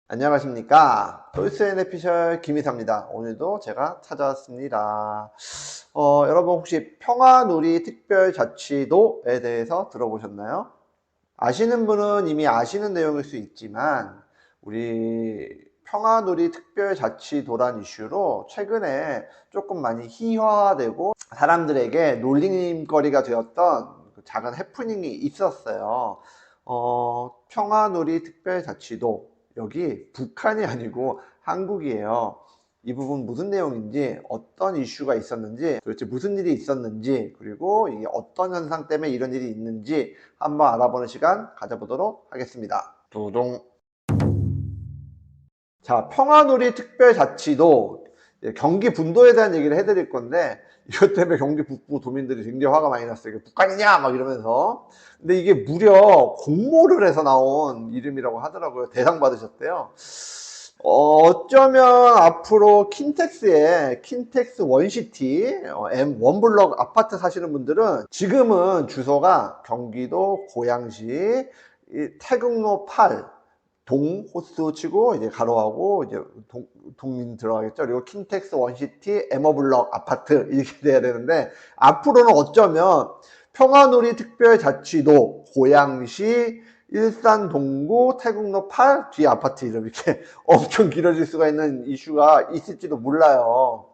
안녕하십니까. 토이스앤피셜 김이사입니다. 오늘도 제가 찾아왔습니다. 여러분 혹시 평화누리 특별자치도에 대해서 들어보셨나요? 아시는 분은 이미 아시는 내용일 수 있지만 우리 평화누리 특별자치도란 이슈로 최근에 조금 많이 희화화되고 사람들에게 놀림거리가 되었던 그 작은 해프닝이 있었어요. 평화누리 특별자치도, 여기 북한이 아니고 한국이에요. 이 부분 무슨 내용인지, 어떤 이슈가 있었는지, 도대체 무슨 일이 있었는지, 그리고 이게 어떤 현상 때문에 이런 일이 있는지 한번 알아보는 시간 가져보도록 하겠습니다. 두둥. 자, 평화누리 특별자치도, 경기 분도에 대한 얘기를 해드릴 건데, 이것 때문에 경기 북부 도민들이 굉장히 화가 많이 났어요. 이게 북한이냐 막 이러면서. 근데 이게 무려 공모를 해서 나온 이름이라고 하더라고요. 대상 받으셨대요. 어쩌면 앞으로 킨텍스 원시티, M 원블럭 아파트 사시는 분들은 지금은 주소가 경기도 고양시 태극로 8 동 호수 치고 이제 가로하고 이제 동민 들어가겠죠. 그리고 킨텍스 원시티 에머블럭 아파트 이렇게 돼야 되는데, 앞으로는 어쩌면 평화누리 특별자치도 고양시 일산 동구 태국로 8 뒤 아파트 이름 이렇게 엄청 길어질 수가 있는 이슈가 있을지도 몰라요.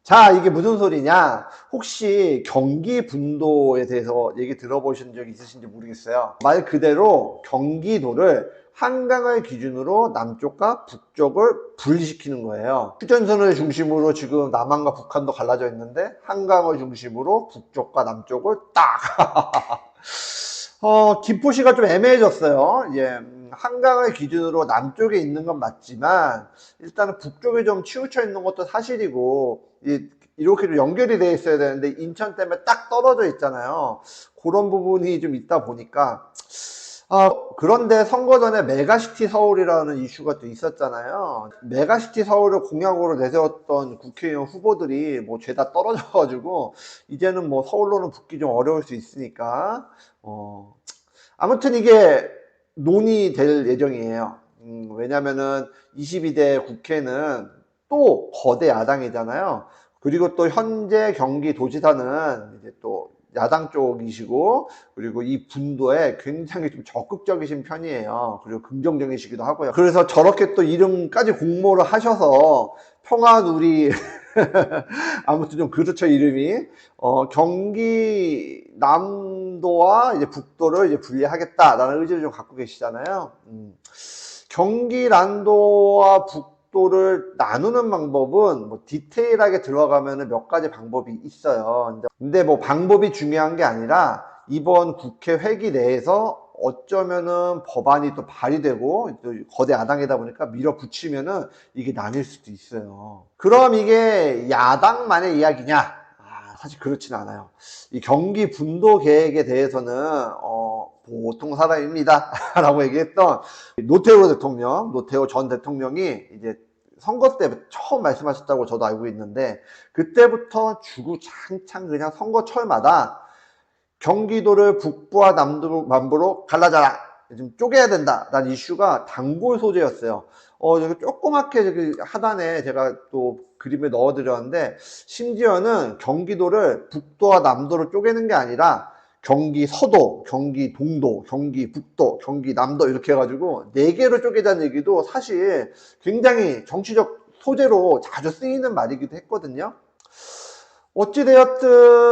자, 이게 무슨 소리냐? 혹시 경기 분도에 대해서 얘기 들어보신 적 있으신지 모르겠어요. 말 그대로 경기도를 한강을 기준으로 남쪽과 북쪽을 분리시키는 거예요. 휴전선을 중심으로 지금 남한과 북한도 갈라져 있는데, 한강을 중심으로 북쪽과 남쪽을 딱 기포시가 좀 애매해졌어요. 예, 한강을 기준으로 남쪽에 있는 건 맞지만 일단은 북쪽에 좀 치우쳐 있는 것도 사실이고, 이렇게 좀 연결이 돼 있어야 되는데 인천 때문에 딱 떨어져 있잖아요. 그런 부분이 좀 있다 보니까, 그런데 선거 전에 메가시티 서울이라는 이슈가 또 있었잖아요. 메가시티 서울을 공약으로 내세웠던 국회의원 후보들이 뭐 죄다 떨어져가지고 이제는 뭐 서울로는 붙기 좀 어려울 수 있으니까, 아무튼 이게 논의될 예정이에요. 왜냐면은 22대 국회는 또 거대 야당이잖아요. 그리고 또 현재 경기도지사는 이제 또 야당 쪽이시고, 그리고 이 분도에 굉장히 좀 적극적이신 편이에요. 그리고 긍정적이시기도 하고요. 그래서 저렇게 또 이름까지 공모를 하셔서 평화누리 아무튼 좀 그렇죠, 이름이. 경기 남도와 이제 북도를 이제 분리하겠다라는 의지를 좀 갖고 계시잖아요. 경기 남도와 북도를 나누는 방법은 뭐 디테일하게 들어가면은 몇 가지 방법이 있어요. 근데 뭐 방법이 중요한 게 아니라 이번 국회 회기 내에서 어쩌면은 법안이 또 발의되고 또 거대 야당이다 보니까 밀어붙이면은 이게 나뉠 수도 있어요. 그럼 이게 야당만의 이야기냐? 사실 그렇진 않아요. 이 경기 분도 계획에 대해서는 보통 사람입니다 라고 얘기했던 노태우 전 대통령이 이제 선거 때 처음 말씀하셨다고 저도 알고 있는데, 그때부터 주구장창 그냥 선거철마다 경기도를 북부와 남부로 갈라져라, 좀 쪼개야 된다라는 이슈가 단골 소재였어요. 여기 조그맣게 저기 하단에 제가 또 그림을 넣어드렸는데, 심지어는 경기도를 북도와 남도로 쪼개는 게 아니라 경기 서도, 경기 동도, 경기 북도, 경기 남도 이렇게 해가지고 4개로 쪼개자는 얘기도 사실 굉장히 정치적 소재로 자주 쓰이는 말이기도 했거든요. 어찌되었든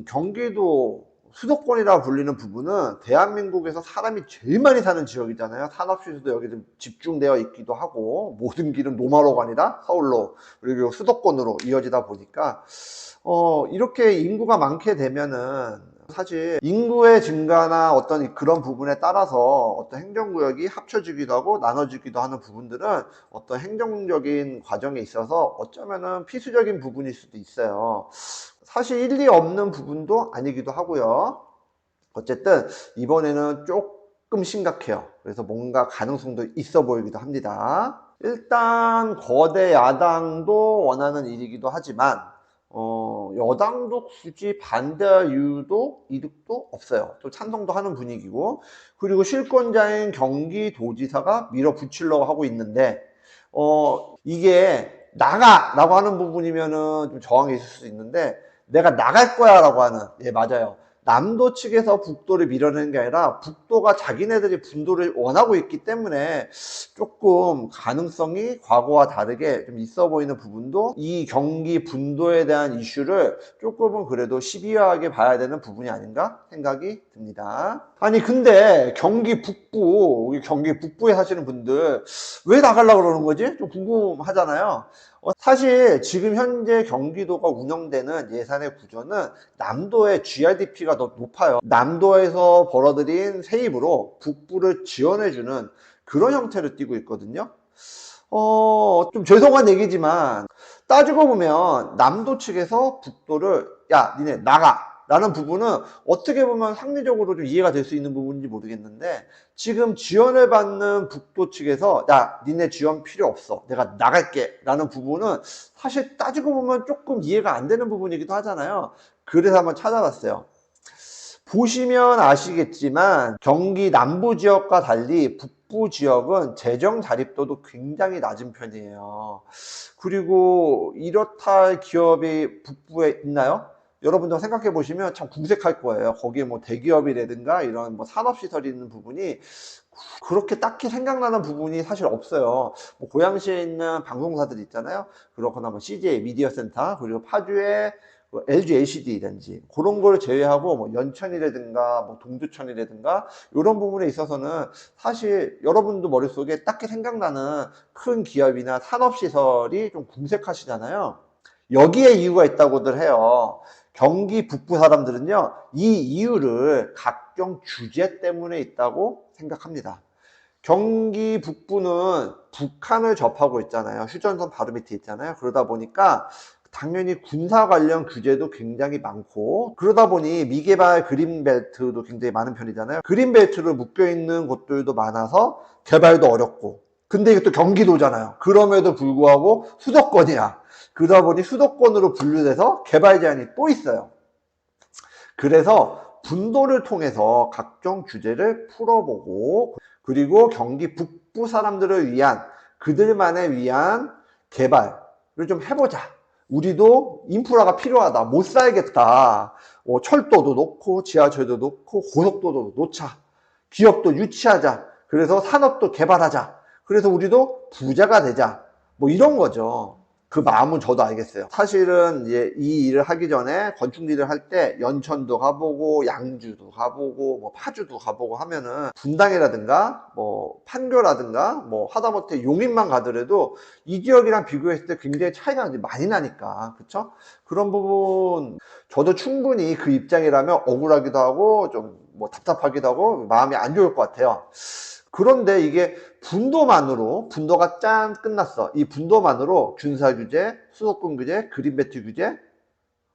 경기도 수도권이라 불리는 부분은 대한민국에서 사람이 제일 많이 사는 지역이잖아요. 산업시설도 여기 좀 집중되어 있기도 하고, 모든 길은 노마로가 아니라 서울로, 그리고 수도권으로 이어지다 보니까 이렇게 인구가 많게 되면은 사실 인구의 증가나 어떤 그런 부분에 따라서 어떤 행정구역이 합쳐지기도 하고 나눠지기도 하는 부분들은 어떤 행정적인 과정에 있어서 어쩌면은 필수적인 부분일 수도 있어요. 사실 일리 없는 부분도 아니기도 하고요. 어쨌든 이번에는 조금 심각해요. 그래서 뭔가 가능성도 있어 보이기도 합니다. 일단 거대 야당도 원하는 일이기도 하지만 여당도 굳이 반대할 이유도 이득도 없어요. 또 찬성도 하는 분위기고, 그리고 실권자인 경기도지사가 밀어붙이려고 하고 있는데, 이게 나가라고 하는 부분이면은 좀 저항이 있을 수 있는데, 내가 나갈 거야라고 하는, 예, 맞아요. 남도 측에서 북도를 밀어내는 게 아니라 북도가 자기네들이 분도를 원하고 있기 때문에 조금 가능성이 과거와 다르게 좀 있어 보이는 부분도, 이 경기 분도에 대한 이슈를 조금은 그래도 시비하게 봐야 되는 부분이 아닌가 생각이 듭니다. 아니 근데 경기 북부, 경기 북부에 사시는 분들 왜 나가려고 그러는 거지? 좀 궁금하잖아요. 사실 지금 현재 경기도가 운영되는 예산의 구조는 남도의 GRDP가 더 높아요. 남도에서 벌어들인 세입으로 북부를 지원해주는 그런 형태를 띠고 있거든요. 좀 죄송한 얘기지만 따지고 보면 남도 측에서 북도를 야 니네 나가 라는 부분은 어떻게 보면 상리적으로 좀 이해가 될 수 있는 부분인지 모르겠는데, 지금 지원을 받는 북도 측에서 야 니네 지원 필요 없어 내가 나갈게 라는 부분은 사실 따지고 보면 조금 이해가 안 되는 부분이기도 하잖아요. 그래서 한번 찾아봤어요. 보시면 아시겠지만 경기 남부 지역과 달리 북부 지역은 재정 자립도도 굉장히 낮은 편이에요. 그리고 이렇다 할 기업이 북부에 있나요? 여러분들 생각해 보시면 참 궁색할 거예요. 거기에 뭐 대기업이라든가 이런 뭐 산업시설이 있는 부분이 그렇게 딱히 생각나는 부분이 사실 없어요. 뭐 고양시에 있는 방송사들 있잖아요. 그렇거나 뭐 CJ 미디어 센터, 그리고 파주에 LG LCD든지 그런 걸 제외하고 뭐 연천이라든가 뭐 동두천이라든가 이런 부분에 있어서는 사실 여러분도 머릿속에 딱히 생각나는 큰 기업이나 산업시설이 좀 궁색하시잖아요. 여기에 이유가 있다고들 해요. 경기 북부 사람들은요, 이 이유를 각종 규제 때문에 있다고 생각합니다. 경기 북부는 북한을 접하고 있잖아요. 휴전선 바로 밑에 있잖아요. 그러다 보니까 당연히 군사 관련 규제도 굉장히 많고, 그러다 보니 미개발 그린벨트도 굉장히 많은 편이잖아요. 그린벨트로 묶여있는 곳들도 많아서 개발도 어렵고, 근데 이게 또 경기도잖아요. 그럼에도 불구하고 수도권이야. 그러다 보니 수도권으로 분류돼서 개발 제한이 또 있어요. 그래서 분도를 통해서 각종 규제를 풀어보고, 그리고 경기 북부 사람들을 위한, 그들만을 위한 개발을 좀 해보자. 우리도 인프라가 필요하다. 못 살겠다. 철도도 놓고 지하철도 놓고 고속도도 놓자. 기업도 유치하자. 그래서 산업도 개발하자. 그래서 우리도 부자가 되자. 뭐 이런 거죠. 그 마음은 저도 알겠어요. 사실은 이제 이 일을 하기 전에 건축 일을 할 때 연천도 가보고 양주도 가보고 뭐 파주도 가보고 하면은 분당이라든가 뭐 판교라든가 뭐 하다못해 용인만 가더라도 이 지역이랑 비교했을 때 굉장히 차이가 많이 나니까, 그쵸? 그런 부분 저도 충분히 그 입장이라면 억울하기도 하고 좀 뭐 답답하기도 하고 마음이 안 좋을 것 같아요. 그런데 이게 분도만으로, 분도가 짠 끝났어. 이 분도만으로 군사 규제, 수도권 규제, 그린벨트 규제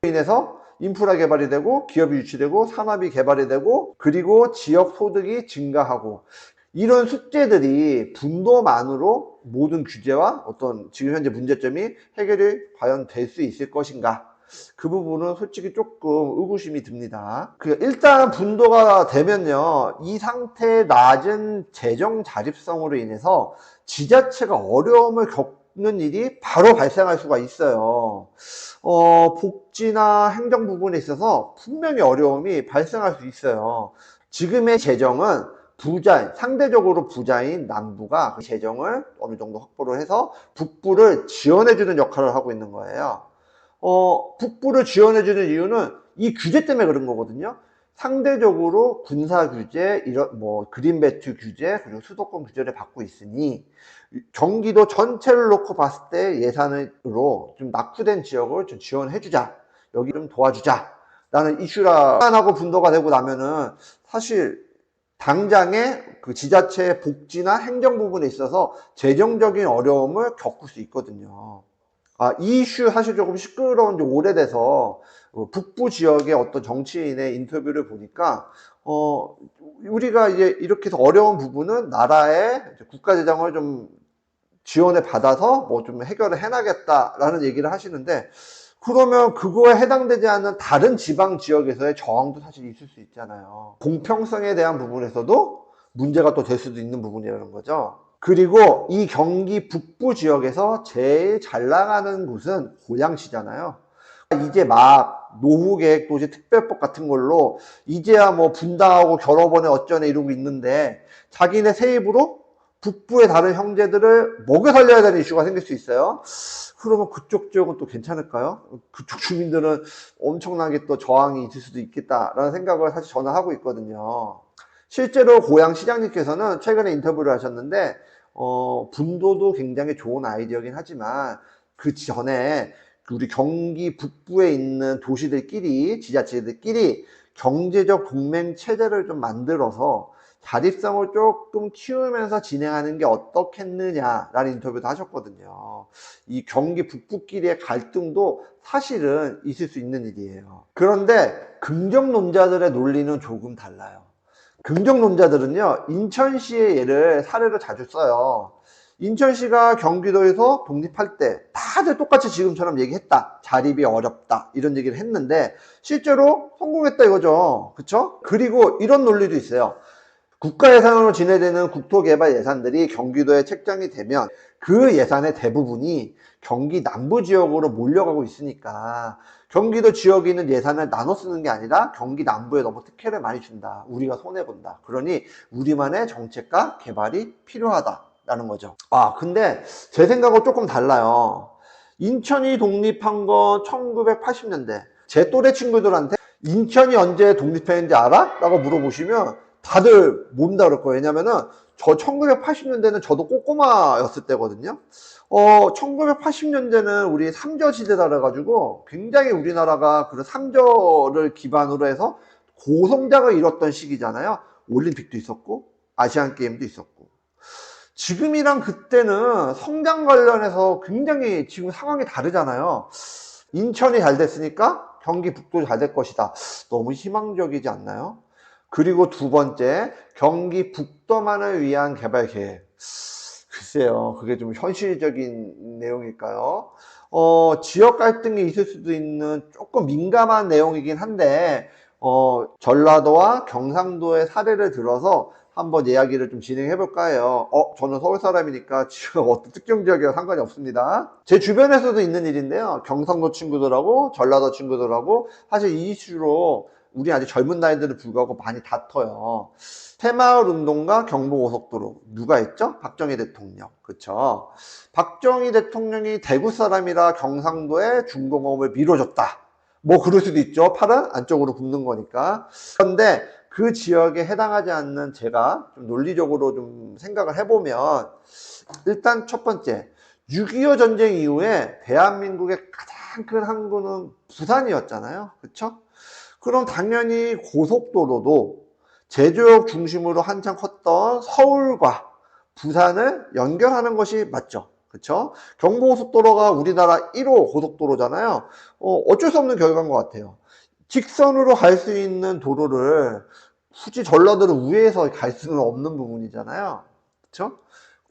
인해서 인프라 개발이 되고 기업이 유치되고 산업이 개발이 되고 그리고 지역 소득이 증가하고, 이런 숙제들이 분도만으로 모든 규제와 어떤 지금 현재 문제점이 해결이 과연 될 수 있을 것인가, 그 부분은 솔직히 조금 의구심이 듭니다. 일단 분도가 되면요, 이 상태의 낮은 재정 자립성으로 인해서 지자체가 어려움을 겪는 일이 바로 발생할 수가 있어요. 복지나 행정 부분에 있어서 분명히 어려움이 발생할 수 있어요. 지금의 재정은 상대적으로 부자인 남부가 그 재정을 어느 정도 확보를 해서 북부를 지원해주는 역할을 하고 있는 거예요. 북부를 지원해주는 이유는 이 규제 때문에 그런 거거든요. 상대적으로 군사 규제, 이런 뭐 그린벨트 규제, 그리고 수도권 규제를 받고 있으니 경기도 전체를 놓고 봤을 때 예산으로 좀 낙후된 지역을 좀 지원해주자, 여기 좀 도와주자 라는 이슈라 하고 분도가 되고 나면은 사실 당장에 그 지자체의 복지나 행정 부분에 있어서 재정적인 어려움을 겪을 수 있거든요. 이 이슈 사실 조금 시끄러운 지 오래돼서 북부 지역의 어떤 정치인의 인터뷰를 보니까 우리가 이제 이렇게 해서 어려운 부분은 나라의 국가 재정을 좀 지원을 받아서 뭐 좀 해결을 해나겠다라는 얘기를 하시는데, 그러면 그거에 해당되지 않는 다른 지방 지역에서의 저항도 사실 있을 수 있잖아요. 공평성에 대한 부분에서도 문제가 또 될 수도 있는 부분이라는 거죠. 그리고 이 경기 북부 지역에서 제일 잘 나가는 곳은 고양시잖아요. 이제 막 노후계획도시 특별법 같은 걸로 이제야 뭐 분당하고 결합원에 어쩌네 이러고 있는데 자기네 새 입으로 북부의 다른 형제들을 먹여 살려야 되는 이슈가 생길 수 있어요. 그러면 그쪽 지역은 또 괜찮을까요? 그쪽 주민들은 엄청나게 또 저항이 있을 수도 있겠다라는 생각을 사실 저는 하고 있거든요. 실제로 고양 시장님께서는 최근에 인터뷰를 하셨는데 분도도 굉장히 좋은 아이디어긴 하지만 그 전에 우리 경기 북부에 있는 도시들끼리, 지자체들끼리 경제적 동맹 체제를 좀 만들어서 자립성을 조금 키우면서 진행하는 게 어떻겠느냐라는 인터뷰도 하셨거든요. 이 경기 북부끼리의 갈등도 사실은 있을 수 있는 일이에요. 그런데 긍정론자들의 논리는 조금 달라요. 긍정론자들은요, 인천시의 예를 사례로 자주 써요. 인천시가 경기도에서 독립할 때 다들 똑같이 지금처럼 얘기했다. 자립이 어렵다. 이런 얘기를 했는데 실제로 성공했다 이거죠. 그쵸? 그리고 이런 논리도 있어요. 국가 예산으로 지내되는 국토개발 예산들이 경기도에 책정이 되면 그 예산의 대부분이 경기 남부 지역으로 몰려가고 있으니까 경기도 지역에 있는 예산을 나눠 쓰는 게 아니라 경기 남부에 너무 특혜를 많이 준다. 우리가 손해본다. 그러니 우리만의 정책과 개발이 필요하다라는 거죠. 근데 제 생각은 조금 달라요. 인천이 독립한 건 1980년대. 제 또래 친구들한테 인천이 언제 독립했는지 알아? 라고 물어보시면 다들 모른다 그럴 거예요. 왜냐면은 저 1980년대는 저도 꼬꼬마였을 때거든요. 1980년대는 우리 삼저 시대다 그래가지고 굉장히 우리나라가 그 삼저를 기반으로 해서 고성장을 이뤘던 시기잖아요. 올림픽도 있었고 아시안 게임도 있었고. 지금이랑 그때는 성장 관련해서 굉장히 지금 상황이 다르잖아요. 인천이 잘 됐으니까 경기 북도 잘 될 것이다. 너무 희망적이지 않나요? 그리고 두 번째, 경기 북도만을 위한 개발 계획. 글쎄요, 그게 좀 현실적인 내용일까요? 지역 갈등이 있을 수도 있는 조금 민감한 내용이긴 한데, 전라도와 경상도의 사례를 들어서 한번 이야기를 좀 진행해 볼까 해요. 저는 서울 사람이니까 지금 어떤 특정 지역이랑 상관이 없습니다. 제 주변에서도 있는 일인데요. 경상도 친구들하고 전라도 친구들하고 사실 이 이슈로 우리 아직 젊은 나이들을 불구하고 많이 다퉈요. 새마을 운동과 경부고속도로 누가 했죠? 박정희 대통령. 그쵸? 박정희 대통령이 대구 사람이라 경상도에 중공업을 밀어줬다. 뭐 그럴 수도 있죠. 팔은 안쪽으로 굽는 거니까. 그런데 그 지역에 해당하지 않는 제가 좀 논리적으로 좀 생각을 해보면 일단 첫 번째 6.25 전쟁 이후에 대한민국의 가장 큰 항구는 부산이었잖아요. 그쵸? 그럼 당연히 고속도로도 제조업 중심으로 한창 컸던 서울과 부산을 연결하는 것이 맞죠. 그쵸? 경부고속도로가 우리나라 1호 고속도로잖아요. 어쩔 수 없는 결과인 것 같아요. 직선으로 갈 수 있는 도로를 굳이 전라도를 우회해서 갈 수는 없는 부분이잖아요. 그쵸?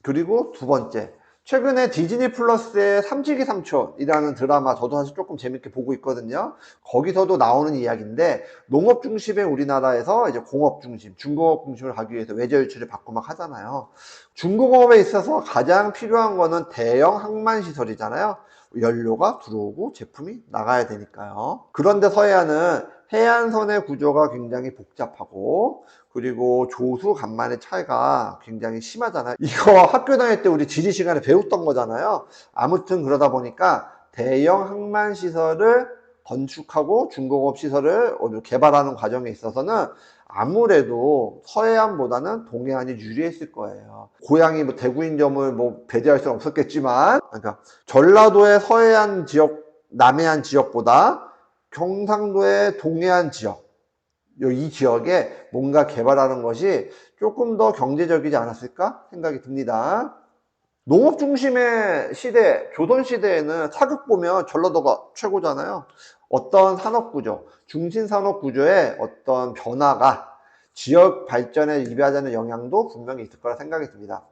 그리고 두 번째, 최근에 디즈니 플러스의 삼지기 삼촌이라는 드라마 저도 사실 조금 재밌게 보고 있거든요. 거기서도 나오는 이야기인데 농업 중심의 우리나라에서 이제 공업 중심, 중공업 중심을 가기 위해서 외저 유치를 받고 막 하잖아요. 중공업에 있어서 가장 필요한 거는 대형 항만 시설이잖아요. 연료가 들어오고 제품이 나가야 되니까요. 그런데 서해안은 해안선의 구조가 굉장히 복잡하고 그리고 조수 간만의 차이가 굉장히 심하잖아요. 이거 학교 다닐 때 우리 지리 시간에 배웠던 거잖아요. 아무튼 그러다 보니까 대형 항만 시설을 건축하고 중공업 시설을 개발하는 과정에 있어서는 아무래도 서해안보다는 동해안이 유리했을 거예요. 고향이 뭐 대구인 점을 뭐 배제할 수는 없었겠지만, 그러니까 전라도의 서해안 지역, 남해안 지역보다 경상도의 동해안 지역, 이 지역에 뭔가 개발하는 것이 조금 더 경제적이지 않았을까 생각이 듭니다. 농업 중심의 시대, 조선시대에는 사극 보면 전라도가 최고잖아요. 어떤 산업구조, 중심산업구조의 어떤 변화가 지역 발전에 이바지하는 영향도 분명히 있을 거라 생각이 듭니다.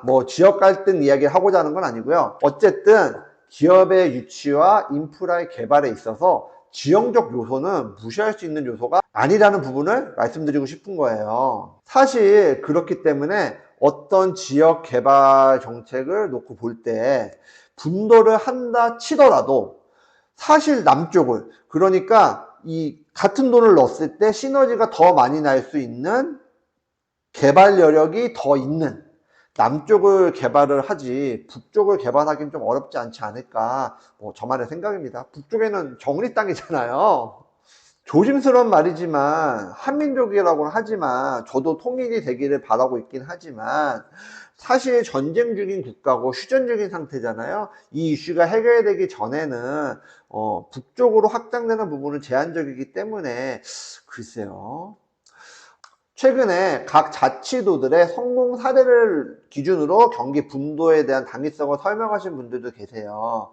뭐 지역 갈등 이야기를 하고자 하는 건 아니고요. 어쨌든 기업의 유치와 인프라의 개발에 있어서 지형적 요소는 무시할 수 있는 요소가 아니라는 부분을 말씀드리고 싶은 거예요. 사실 그렇기 때문에 어떤 지역 개발 정책을 놓고 볼 때 분도를 한다 치더라도 사실 남쪽을, 그러니까 이 같은 돈을 넣었을 때 시너지가 더 많이 날 수 있는 개발 여력이 더 있는 남쪽을 개발을 하지 북쪽을 개발하기는 좀 어렵지 않지 않을까, 뭐 저만의 생각입니다. 북쪽에는 정리 땅이잖아요. 조심스러운 말이지만 한민족이라고는 하지만 저도 통일이 되기를 바라고 있긴 하지만 사실 전쟁 중인 국가고 휴전 중인 상태잖아요. 이 이슈가 해결되기 전에는 북쪽으로 확장되는 부분은 제한적이기 때문에 글쎄요. 최근에 각 자치도들의 성공 사례를 기준으로 경기 분도에 대한 당위성을 설명하신 분들도 계세요.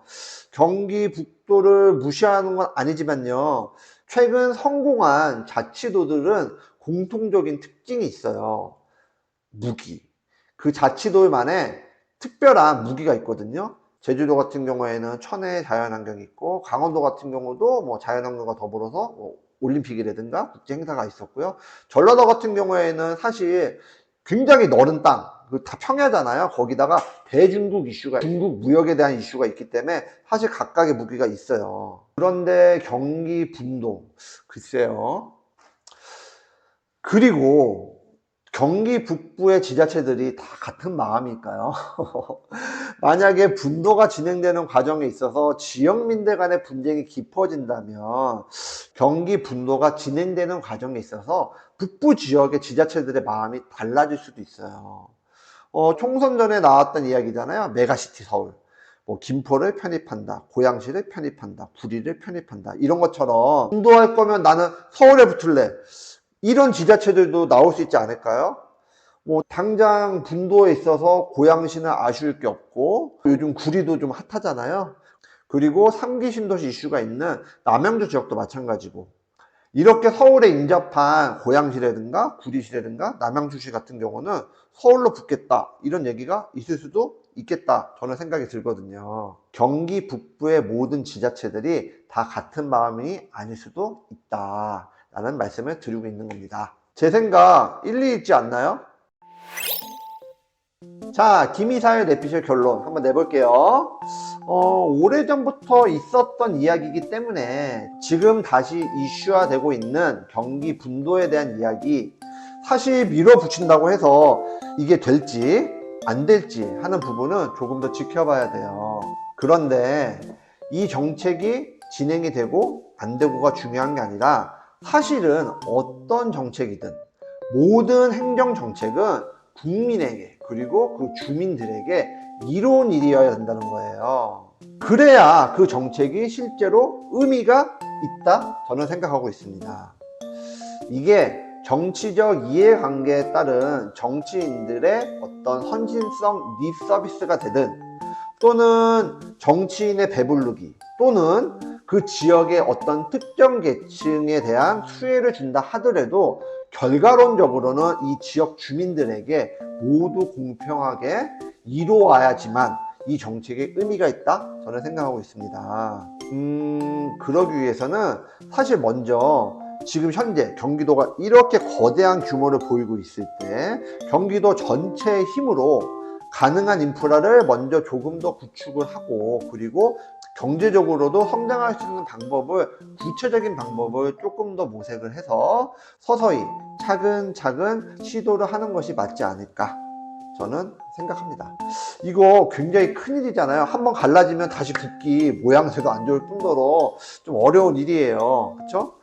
경기 북도를 무시하는 건 아니지만요. 최근 성공한 자치도들은 공통적인 특징이 있어요. 무기. 그 자치도만의 특별한 무기가 있거든요. 제주도 같은 경우에는 천혜의 자연환경이 있고, 강원도 같은 경우도 뭐 자연환경과 더불어서 올림픽이라든가 국제 행사가 있었고요. 전라도 같은 경우에는 사실 굉장히 넓은 땅, 다 평야잖아요. 거기다가 대중국 이슈가, 중국 무역에 대한 이슈가 있기 때문에 사실 각각의 무기가 있어요. 그런데 경기 분도, 글쎄요. 그리고 경기 북부의 지자체들이 다 같은 마음일까요? 만약에 분도가 진행되는 과정에 있어서 지역민들 간의 분쟁이 깊어진다면 경기 분도가 진행되는 과정에 있어서 북부 지역의 지자체들의 마음이 달라질 수도 있어요. 총선 전에 나왔던 이야기잖아요. 메가시티 서울. 뭐 김포를 편입한다, 고양시를 편입한다, 구리를 편입한다, 이런 것처럼 분도할 거면 나는 서울에 붙을래, 이런 지자체들도 나올 수 있지 않을까요? 뭐 당장 분도에 있어서 고양시는 아쉬울 게 없고 요즘 구리도 좀 핫하잖아요. 그리고 3기 신도시 이슈가 있는 남양주 지역도 마찬가지고, 이렇게 서울에 인접한 고양시라든가 구리시라든가 남양주시 같은 경우는 서울로 붙겠다, 이런 얘기가 있을 수도 있겠다, 저는 생각이 들거든요. 경기 북부의 모든 지자체들이 다 같은 마음이 아닐 수도 있다 라는 말씀을 드리고 있는 겁니다. 제 생각 일리 있지 않나요? 자, 김이사의 내피셜 결론 한번 내볼게요. 오래전부터 있었던 이야기이기 때문에 지금 다시 이슈화되고 있는 경기 분도에 대한 이야기, 사실 밀어붙인다고 해서 이게 될지 안 될지 하는 부분은 조금 더 지켜봐야 돼요. 그런데 이 정책이 진행이 되고 안 되고가 중요한 게 아니라, 사실은 어떤 정책이든 모든 행정정책은 국민에게, 그리고 그 주민들에게 이로운 일이어야 된다는 거예요. 그래야 그 정책이 실제로 의미가 있다, 저는 생각하고 있습니다. 이게 정치적 이해관계에 따른 정치인들의 어떤 헌신성 립 서비스가 되든, 또는 정치인의 배부르기, 또는 그 지역의 어떤 특정 계층에 대한 수혜를 준다 하더라도 결과론적으로는 이 지역 주민들에게 모두 공평하게 이루어야지만 이 정책에 의미가 있다, 저는 생각하고 있습니다. 그러기 위해서는 사실 먼저 지금 현재 경기도가 이렇게 거대한 규모를 보이고 있을 때 경기도 전체의 힘으로 가능한 인프라를 먼저 조금 더 구축을 하고, 그리고 경제적으로도 성장할 수 있는 방법을, 구체적인 방법을 조금 더 모색을 해서 서서히 차근차근 시도를 하는 것이 맞지 않을까, 저는 생각합니다. 이거 굉장히 큰일이잖아요. 한번 갈라지면 다시 붙기 모양새도 안 좋을 뿐더러 좀 어려운 일이에요. 그렇죠?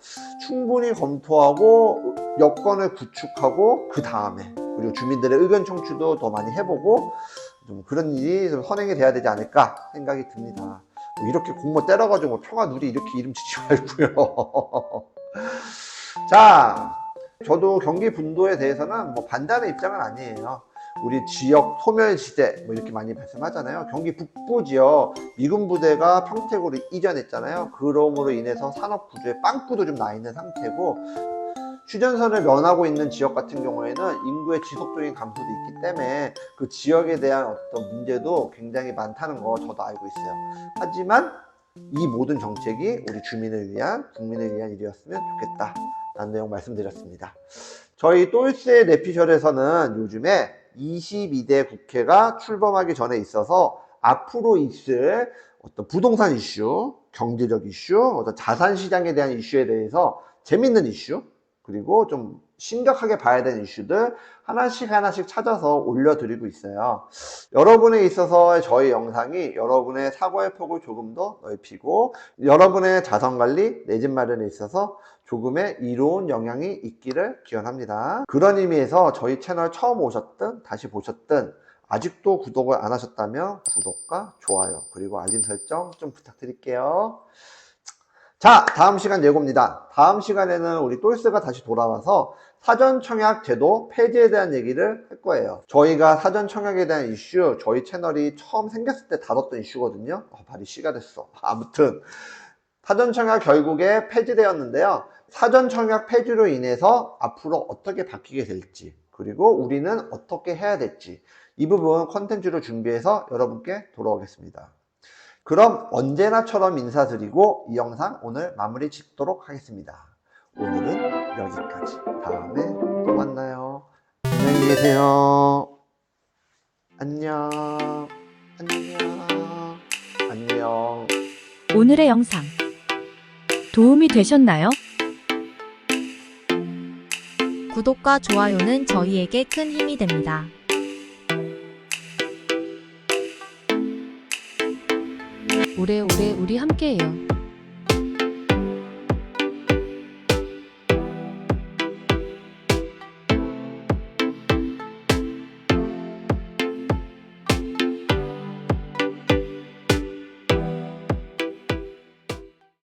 충분히 검토하고 여건을 구축하고 그 다음에, 그리고 주민들의 의견 청취도 더 많이 해보고 좀 그런 일이 좀 선행이 돼야 되지 않을까 생각이 듭니다. 뭐 이렇게 공모 때려가지고 평화누리 이렇게 이름 짓지 말고요. 자, 저도 경기 분도에 대해서는 뭐 반대하는 입장은 아니에요. 우리 지역 소멸시대 뭐 이렇게 많이 말씀하잖아요. 경기 북부 지역 미군 부대가 평택으로 이전했잖아요. 그럼으로 인해서 산업 구조에 빵꾸도 좀 나 있는 상태고, 휴전선을 면하고 있는 지역 같은 경우에는 인구의 지속적인 감소도 있기 때문에 그 지역에 대한 어떤 문제도 굉장히 많다는 거 저도 알고 있어요. 하지만 이 모든 정책이 우리 주민을 위한, 국민을 위한 일이었으면 좋겠다 라는 내용 말씀드렸습니다. 저희 똘스의 내피셜에서는 요즘에 22대 국회가 출범하기 전에 있어서 앞으로 있을 어떤 부동산 이슈, 경제적 이슈, 어떤 자산 시장에 대한 이슈에 대해서 재밌는 이슈, 그리고 좀 심각하게 봐야 되는 이슈들 하나씩 찾아서 올려드리고 있어요. 여러분에 있어서 저희 영상이 여러분의 사고의 폭을 조금 더 넓히고 여러분의 자산관리, 내 집 마련에 있어서 조금의 이로운 영향이 있기를 기원합니다. 그런 의미에서 저희 채널 처음 오셨든 다시 보셨든 아직도 구독을 안 하셨다면 구독과 좋아요 그리고 알림 설정 좀 부탁드릴게요. 자, 다음 시간 예고입니다. 다음 시간에는 우리 똘스가 다시 돌아와서 사전청약 제도 폐지에 대한 얘기를 할 거예요. 저희가 사전청약에 대한 이슈, 저희 채널이 처음 생겼을 때 다뤘던 이슈거든요. 발이 씨가 됐어. 아무튼 사전청약 결국에 폐지되었는데요. 사전청약 폐지로 인해서 앞으로 어떻게 바뀌게 될지, 그리고 우리는 어떻게 해야 될지, 이 부분 컨텐츠로 준비해서 여러분께 돌아오겠습니다. 그럼 언제나처럼 인사드리고 이 영상 오늘 마무리 짓도록 하겠습니다. 오늘은 여기까지. 다음에 또 만나요. 안녕히 계세요. 안녕. 안녕. 안녕. 오늘의 영상 도움이 되셨나요? 구독과 좋아요는 저희에게 큰 힘이 됩니다. 오래오래 우리 함께해요.